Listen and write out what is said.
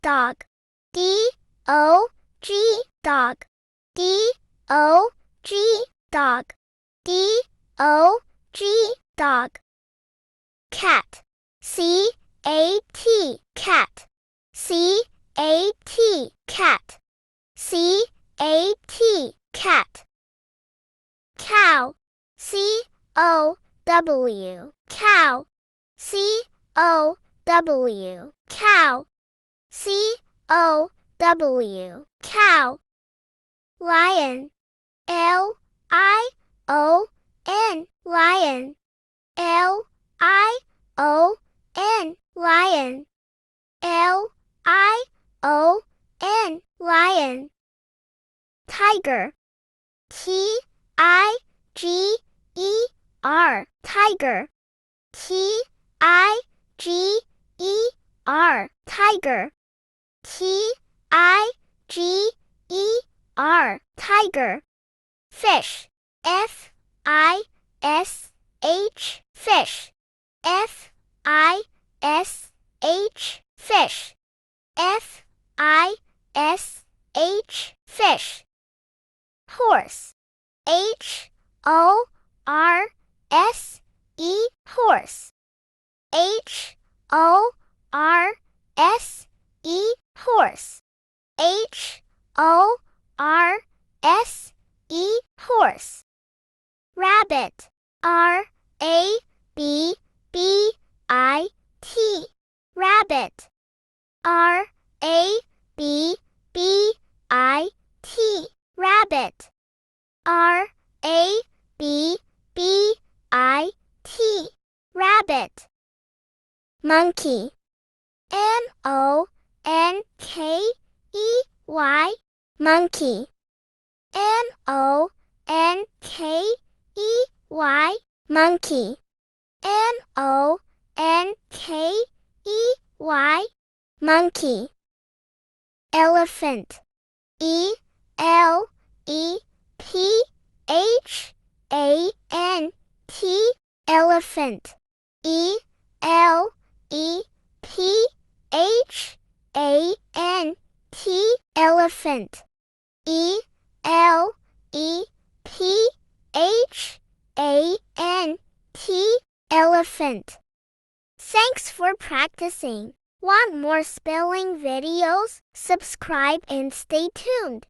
dog. D-O-G, dog. D-O-G, dog. D-O-G, dog. Cat. C-A-T, cat. C-A-T, cat. C-A-T, cat. Cow. C-O-W, cow. C-O-W, cow. C-O-W, cow. Lion. L-I-O-N, lion. L-I-O-N, lion. L-I-O-N, lion. Tiger. T-I-G-E-R, tiger. T-I-G-E-R, tiger. T-I-G-E-R, tiger. Fish. F-I-S-H, fish. F-I-S-H, fish. F-I-S-H, fish. Horse. H-O-R-S-E, horse. H-O-R-S-E, horse. H-O-R-S-E, horse. Rabbit. R-A-B-B-I-T, rabbit. R-A-B-B-I-T, rabbit. R-A-B-B-I-T, rabbit. Monkey. M-O-N-K-E-Y, monkey. M-O-N-K-E-Y, monkey. M-O-N-K-E-Y, monkey. Elephant. E-L-E-P-H-A-N-T, elephant. E-L-E-P-H-A-N-T, elephant. E-L-E-P-H-A-N-T, elephant. Thanks for practicing. Want more spelling videos? Subscribe and stay tuned.